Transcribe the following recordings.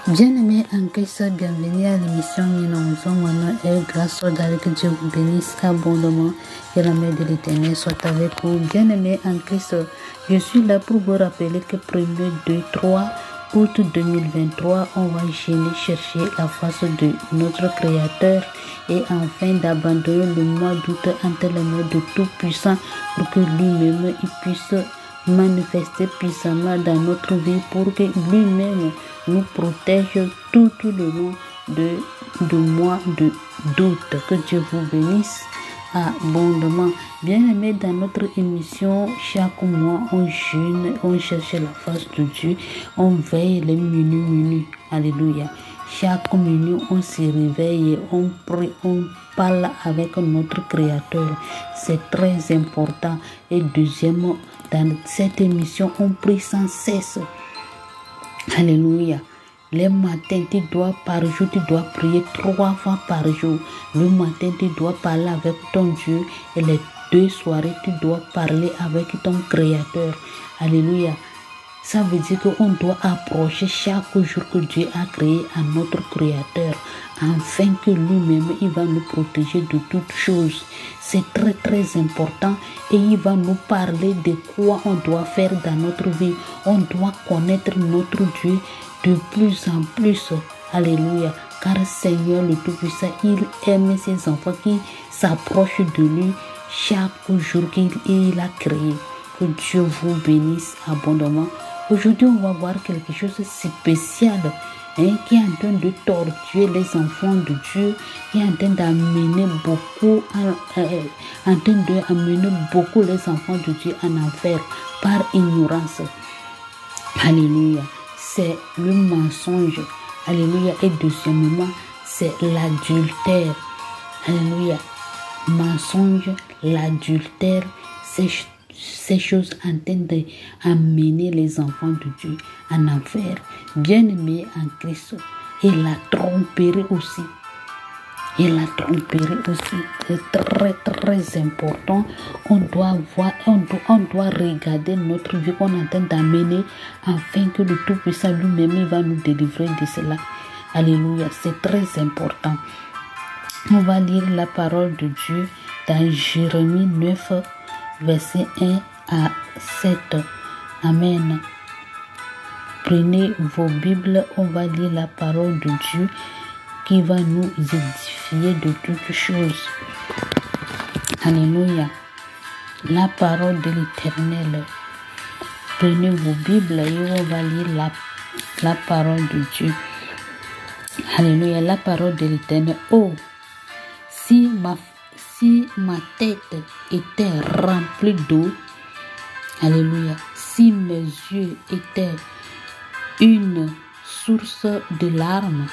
Bien-aimés en Christ, bienvenue à l'émission Nous Mon et grâce au David, que Dieu vous bénisse abondamment et la main de l'Éternel soit avec vous. Bien-aimés en Christ, je suis là pour vous rappeler que 1er, 2, 3 août 2023, on va chercher la face de notre Créateur et enfin d'abandonner le mois d'août entre les mains de Tout-Puissant pour que lui-même il puisse manifester puissamment dans notre vie pour que lui-même nous protège tout le long de mois d'août. Que Dieu vous bénisse abondamment. Bien-aimés, dans notre émission, chaque mois, on jeûne, on cherche la face de Dieu, on veille les minutes. Alléluia. Chaque minute, on se réveille, on prie, on parle avec notre Créateur. C'est très important. Et deuxièmement, dans cette émission, on prie sans cesse. Alléluia. Les matins, par jour, tu dois prier 3 fois par jour. Le matin, tu dois parler avec ton Dieu. Et les 2 soirées, tu dois parler avec ton Créateur. Alléluia. Ça veut dire qu'on doit approcher chaque jour que Dieu a créé à notre Créateur, afin que lui-même, il va nous protéger de toutes choses. C'est très très important et il va nous parler de quoi on doit faire dans notre vie. On doit connaître notre Dieu de plus en plus. Alléluia. Car Seigneur le Tout-Puissant, il aime ses enfants qui s'approchent de lui chaque jour qu'il a créé. Que Dieu vous bénisse abondamment. Aujourd'hui, on va voir quelque chose de spécial qui est en train de torturer les enfants de Dieu, qui est en train d'amener beaucoup, les enfants de Dieu en enfer par ignorance. Alléluia. C'est le mensonge. Alléluia. Et deuxièmement, c'est l'adultère. Alléluia. Mensonge, l'adultère, ces choses en train d'amener les enfants de Dieu en enfer. Bien-aimés en Christ. Et la tromperie aussi. C'est très très important. On doit voir, on doit regarder notre vie qu'on est en train d'amener afin que le Tout-Puissant lui-même va nous délivrer de cela. Alléluia, c'est très important. On va lire la parole de Dieu dans Jérémie 9, verset 1 à 7. Amen. Prenez vos Bibles, on va lire la parole de Dieu qui va nous édifier de toutes choses. Alléluia. La parole de l'Éternel. Prenez vos Bibles et on va lire la parole de Dieu. Alléluia. La parole de l'Éternel. Oh, si ma tête était remplie d'eau, alléluia, si mes yeux étaient une source de larmes,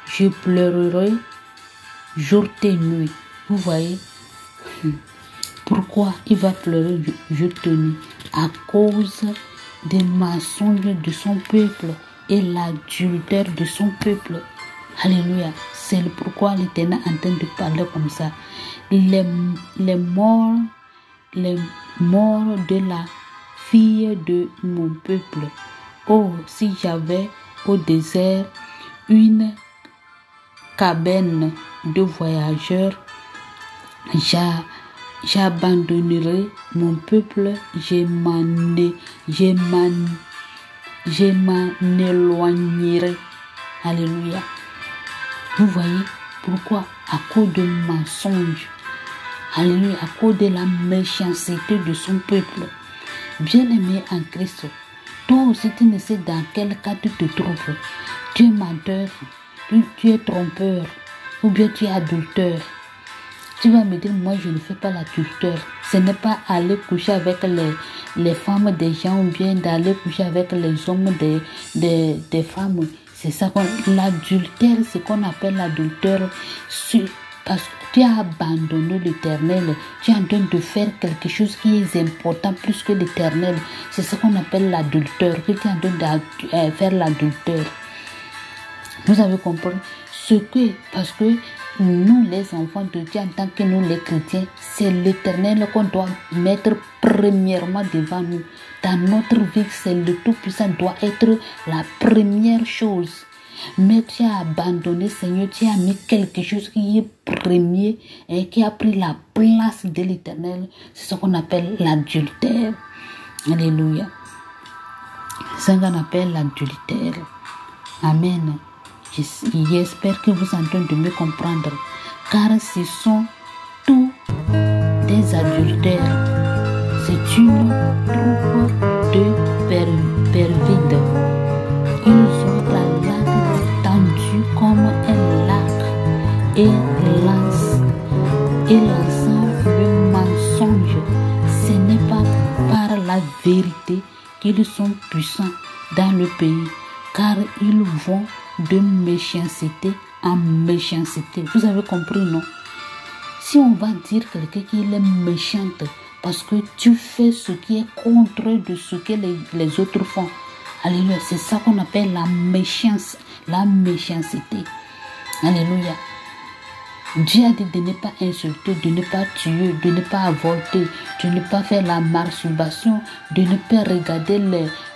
je pleurerai jour et nuit. Vous voyez pourquoi il va pleurer jour et nuit? À cause des mensonges de son peuple et l'adultère de son peuple. Alléluia. C'est pourquoi l'Éternel est en train de parler comme ça. Les morts de la fille de mon peuple. Oh, si j'avais au désert une cabane de voyageurs, j'abandonnerai mon peuple, je m'en éloignerai. Alléluia. Vous voyez pourquoi? À cause de mensonges. Alléluia. À cause de la méchanceté de son peuple. Bien-aimé en Christ, toi aussi tu ne sais dans quel cas tu te trouves. Tu es menteur, tu es trompeur, ou bien tu es adultère. Tu vas me dire, moi je ne fais pas l'adultère. Ce n'est pas aller coucher avec les femmes des gens ou bien d'aller coucher avec les hommes des femmes. C'est ça l'adultère, c'est qu'on appelle l'adultère. Parce que tu as abandonné l'Éternel. Tu es en train de faire quelque chose qui est important plus que l'Éternel. C'est ça qu'on appelle l'adultère. Que tu es en train de faire l'adultère. Vous avez compris? Parce que nous, les enfants de Dieu, en tant que nous, les chrétiens, c'est l'Éternel qu'on doit mettre premièrement devant nous. Dans notre vie, c'est le Tout-Puissant doit être la première chose. mais tu as abandonné, Seigneur, tu as mis quelque chose qui est premier et qui a pris la place de l'Éternel. C'est ce qu'on appelle l'adultère. Alléluia. C'est ce qu'on appelle l'adultère. Amen. J'espère que vous êtes en train de me comprendre. Car ce sont tous des adultères. C'est une troupe de pervides. Ils ont la langue tendue comme un lac et lançant le mensonge. Ce n'est pas par la vérité qu'ils sont puissants dans le pays, car ils vont de méchanceté en méchanceté. Vous avez compris, non? Si on va dire quelqu'un qu'il est méchante parce que tu fais ce qui est contre de ce que les autres font, alléluia, c'est ça qu'on appelle la méchanceté. Alléluia. Dieu a dit de ne pas insulter, de ne pas tuer, de ne pas avorter, de ne pas faire la masturbation, de ne pas regarder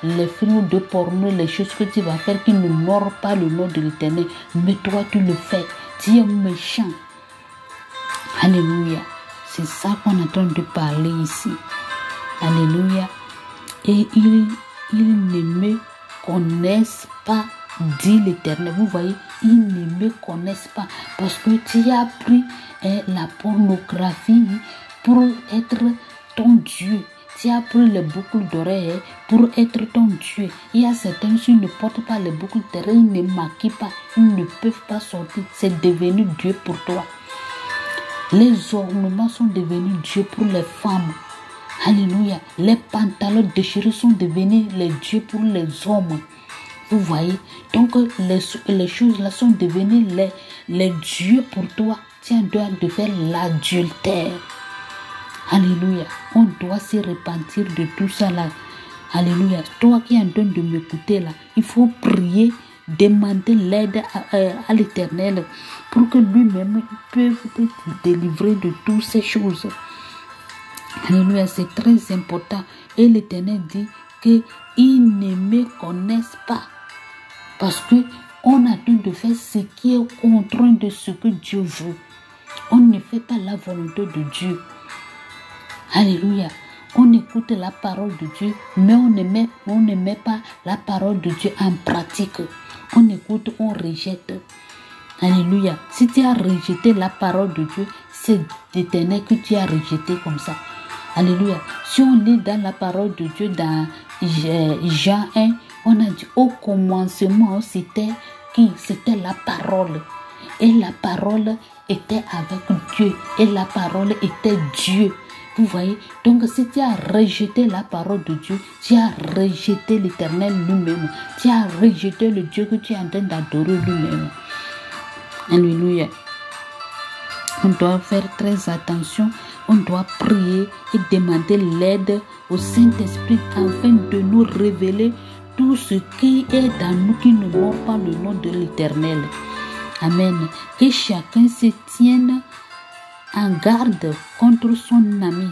les films de porno, les choses que tu vas faire qui n'honorent pas le nom de l'Éternel. Mais toi, tu le fais. Tu es méchant. Alléluia. C'est ça qu'on est en train de parler ici. Alléluia. Et ils ne me connaissent pas, dit l'Éternel. Vous voyez, ils ne me connaissent pas parce que tu as pris la pornographie pour être ton Dieu. Tu as pris les boucles d'oreilles pour être ton Dieu. Il y a certains qui ne portent pas les boucles d'oreilles, ils ne maquillent pas, ils ne peuvent pas sortir. C'est devenu Dieu pour toi. Les ornements sont devenus Dieu pour les femmes. Alléluia. Les pantalons déchirés sont devenus les dieux pour les hommes. Vous voyez? Donc, les choses là sont devenues les dieux pour toi. Tu as le droit de faire l'adultère. Alléluia. On doit se repentir de tout ça là. Alléluia. Toi qui es en train de m'écouter là, il faut prier, demander l'aide à l'Éternel pour que lui-même puisse te délivrer de toutes ces choses. Alléluia, c'est très important. Et l'Éternel dit qu'ils ne me connaissent pas. Parce qu'on a dû de faire ce qui est contraire de ce que Dieu veut. On ne fait pas la volonté de Dieu. Alléluia. On écoute la parole de Dieu, mais on ne met pas la parole de Dieu en pratique. On écoute, on rejette. Alléluia. Si tu as rejeté la parole de Dieu, c'est l'Éternel que tu as rejeté comme ça. Alléluia. Si on lit dans la parole de Dieu, dans Jean 1, on a dit au commencement, c'était qui? C'était la parole. Et la parole était avec Dieu. Et la parole était Dieu. Vous voyez? Donc, si tu as rejeté la parole de Dieu, tu as rejeté l'Éternel lui-même. Tu as rejeté le Dieu que tu es en train d'adorer lui-même. Alléluia. On doit faire très attention. On doit prier et demander l'aide au Saint-Esprit afin de nous révéler tout ce qui est dans nous qui ne mord pas le nom de l'Éternel. Amen. Que chacun se tienne en garde contre son ami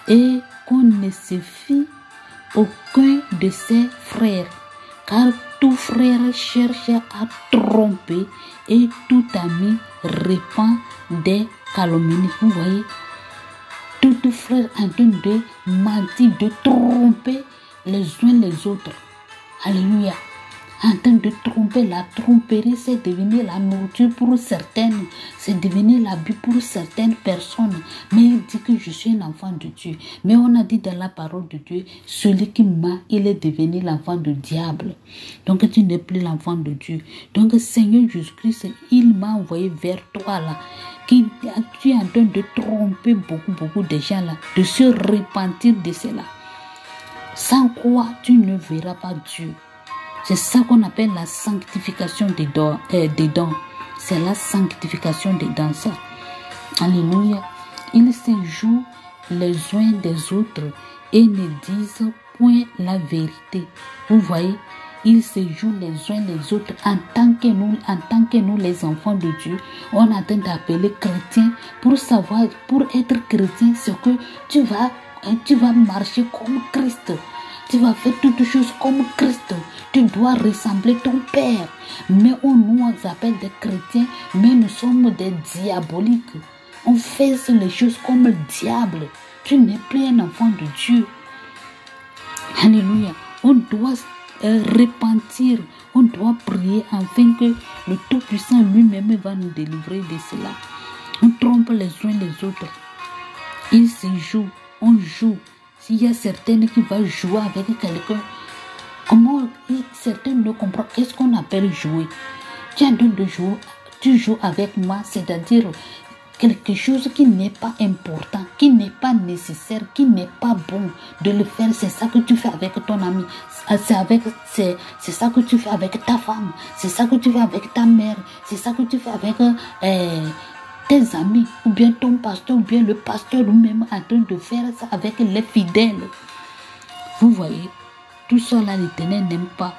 et qu'on ne se fie aucun de ses frères, car tout frère cherche à tromper et tout ami répand des calomnies. Vous voyez, tout frère en train de mentir, de tromper les uns les autres. Alléluia. En train de tromper, la tromperie, c'est devenu la nourriture pour certaines, c'est devenu l'habit pour certaines personnes. Mais il dit que je suis un enfant de Dieu. Mais on a dit dans la parole de Dieu, celui qui ment, il est devenu l'enfant du diable. Donc tu n'es plus l'enfant de Dieu. Donc Seigneur Jésus-Christ, il m'a envoyé vers toi là, qui tu es en train de tromper beaucoup de gens là, de se repentir de cela. Sans quoi tu ne verras pas Dieu. C'est ça qu'on appelle la sanctification des dons. C'est la sanctification des dons. Ça. Alléluia. Ils se jouent les uns des autres et ne disent point la vérité. Vous voyez, ils se jouent les uns les autres en tant que nous les enfants de Dieu. On a tendance d'appeler chrétien pour savoir, pour être chrétien, c'est que tu vas marcher comme Christ. Tu vas faire toutes choses comme Christ. Tu dois ressembler ton Père. Mais on nous appelle des chrétiens, mais nous sommes des diaboliques. On fait les choses comme le diable. Tu n'es plus un enfant de Dieu. Alléluia. On doit repentir. On doit prier afin que le Tout-Puissant lui-même va nous délivrer de cela. On trompe les uns les autres. Il se joue. On joue. S'il y a certaines qui vont jouer avec quelqu'un, comment certains ne comprennent qu'est-ce qu'on appelle jouer. Tu es en train de jouer, tu joues avec moi, c'est-à-dire quelque chose qui n'est pas important, qui n'est pas nécessaire, qui n'est pas bon de le faire. C'est ça que tu fais avec ton ami, c'est ça que tu fais avec ta femme, c'est ça que tu fais avec ta mère, c'est ça que tu fais avec tes amis, ou bien ton pasteur, ou bien le pasteur lui-même en train de faire ça avec les fidèles. Vous voyez, tout cela l'Éternel n'aime pas.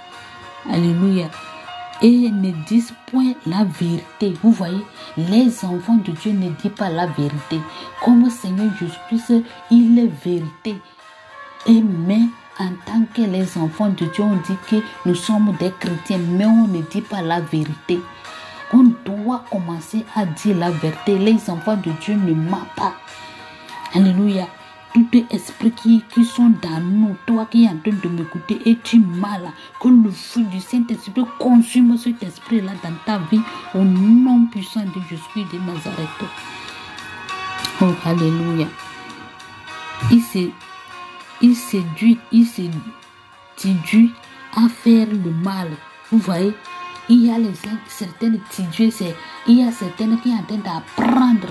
Alléluia. Et ne disent point la vérité. Vous voyez, les enfants de Dieu ne disent pas la vérité. Comme le Seigneur Jésus-Christ, il est vérité. Et mais en tant que les enfants de Dieu, on dit que nous sommes des chrétiens, mais on ne dit pas la vérité. On doit commencer à dire la vérité. Les enfants de Dieu ne mentent pas. Alléluia. Tout esprit qui sont dans nous, toi qui es en train de m'écouter et tu mal, que le feu du Saint-Esprit consume cet esprit-là dans ta vie au nom puissant de Jésus de Nazareth. Oh, alléluia. Il séduit à faire le mal. Vous voyez, il y a certaines tidus, il y a certaines qui sont en train d'apprendre.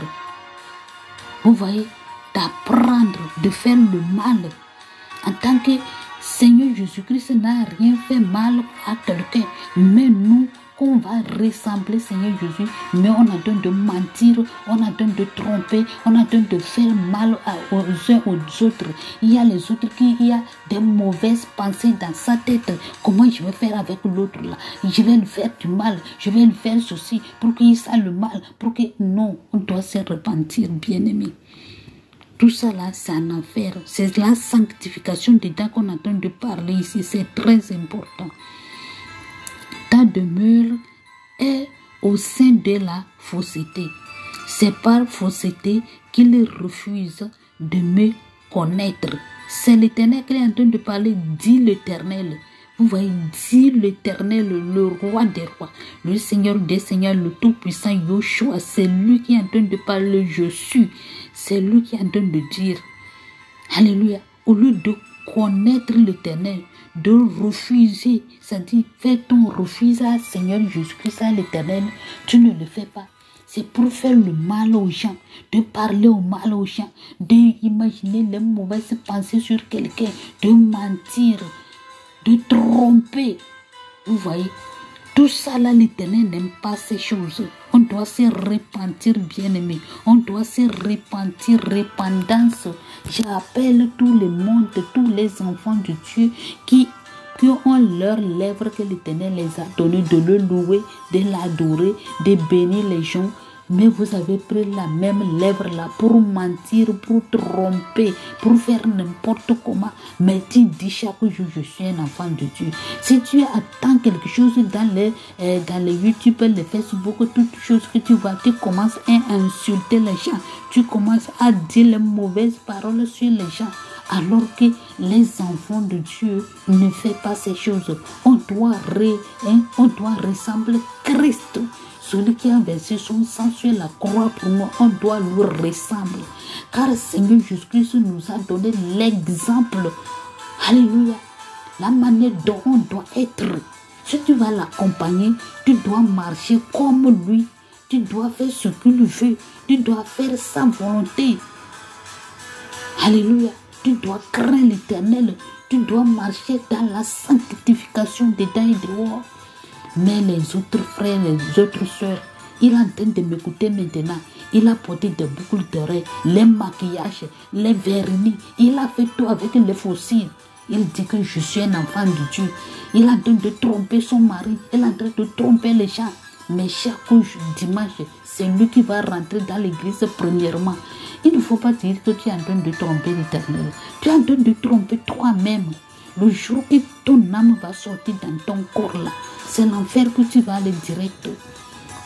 Vous voyez, d'apprendre, de faire le mal. En tant que Seigneur Jésus-Christ n'a rien fait mal à quelqu'un. Mais nous, qu'on va ressembler Seigneur Jésus, mais on est en train de mentir, on est en train de tromper, on est en train de faire mal aux uns aux autres. Il y a les autres il y a des mauvaises pensées dans sa tête. Comment je vais faire avec l'autre là? Je vais lui faire du mal, je vais lui faire ceci pour qu'il sache le mal, pour que... Non, on doit se repentir, bien-aimé. Tout ça là, c'est un affaire. C'est la sanctification dedans qu'on est en train de parler ici. C'est très important. Ta demeure est au sein de la fausseté. C'est par fausseté qu'il refuse de me connaître. C'est l'Éternel qui est en train de parler, dit l'Éternel. Vous voyez, dit l'Éternel, le roi des rois, le Seigneur des seigneurs, le tout-puissant Yoshua. C'est lui qui est en train de parler, je suis. C'est lui qui est en train de dire, alléluia, au lieu de connaître l'Éternel, de refuser, c'est-à-dire faire ton refus à Seigneur Jésus-Christ, à l'Éternel, tu ne le fais pas. C'est pour faire le mal aux gens, de parler au mal aux gens, d'imaginer les mauvaises pensées sur quelqu'un, de mentir, de tromper. Vous voyez, tout ça là, l'Éternel n'aime pas ces choses. On doit se repentir, bien-aimé. On doit se repentir, repentance. J'appelle tout le monde, tous les enfants de Dieu qui ont leurs lèvres que l'Éternel les a données, de le louer, de l'adorer, de bénir les gens. Mais vous avez pris la même lèvre là pour mentir, pour tromper, pour faire n'importe comment. Mais tu dis chaque jour, je suis un enfant de Dieu. Si tu attends quelque chose dans les YouTube, les Facebook, toutes choses que tu vois, tu commences à insulter les gens. Tu commences à dire les mauvaises paroles sur les gens. Alors que les enfants de Dieu ne font pas ces choses. On doit ressembler Christ. Celui qui a versé son sang sur la croix pour nous, on doit lui ressembler. Car le Seigneur Jésus-Christ nous a donné l'exemple. Alléluia. La manière dont on doit être. Si tu vas l'accompagner, tu dois marcher comme lui. Tu dois faire ce qu'il veut. Tu dois faire sa volonté. Alléluia. Tu dois craindre l'Éternel. Tu dois marcher dans la sanctification dedans et dehors. Mais les autres frères, les autres soeurs, il est en train de m'écouter maintenant. Il a porté des boucles d'oreilles, les maquillages, les vernis. Il a fait tout avec les fossiles. Il dit que je suis un enfant de Dieu. Il est en train de tromper son mari. Il est en train de tromper les gens. Mais chaque dimanche, c'est lui qui va rentrer dans l'église premièrement. Il ne faut pas dire que tu es en train de tromper l'Éternel. Tu es en train de tromper toi-même. Le jour que ton âme va sortir dans ton corps là, c'est l'enfer que tu vas aller direct.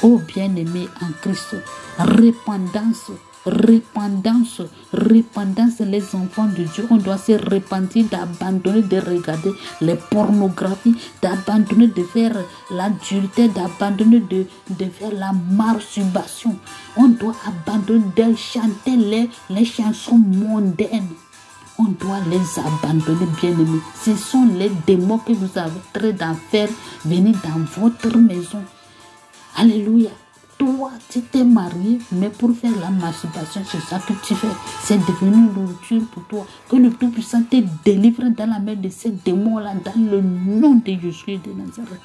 Oh bien-aimé en Christ, répandance, répandance, répandance, les enfants de Dieu, on doit se repentir d'abandonner de regarder les pornographies, d'abandonner de faire l'adultère, d'abandonner de faire la masturbation. On doit abandonner de chanter les chansons mondaines. On doit les abandonner, bien-aimés. Ce sont les démons que vous avez traité d'en faire venir dans votre maison. Alléluia. Toi, tu t'es marié, mais pour faire la masturbation, c'est ça que tu fais. C'est devenu une nourriture pour toi. Que le Tout-Puissant te délivre dans la main de ces démons-là, dans le nom de Jésus de Nazareth.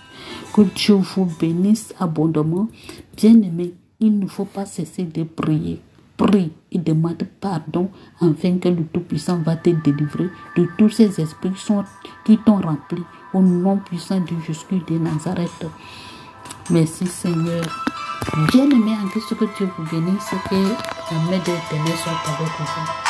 Que Dieu vous bénisse abondamment. Bien-aimé, il ne faut pas cesser de prier. Prie et demande pardon afin que le Tout-Puissant va te délivrer de tous ces esprits qui t'ont rempli. Au nom puissant de Jésus de Nazareth. Merci Seigneur. Bien-aimé en Christ, que Dieu vous bénisse, que la main de l'Éternel soit avec vous.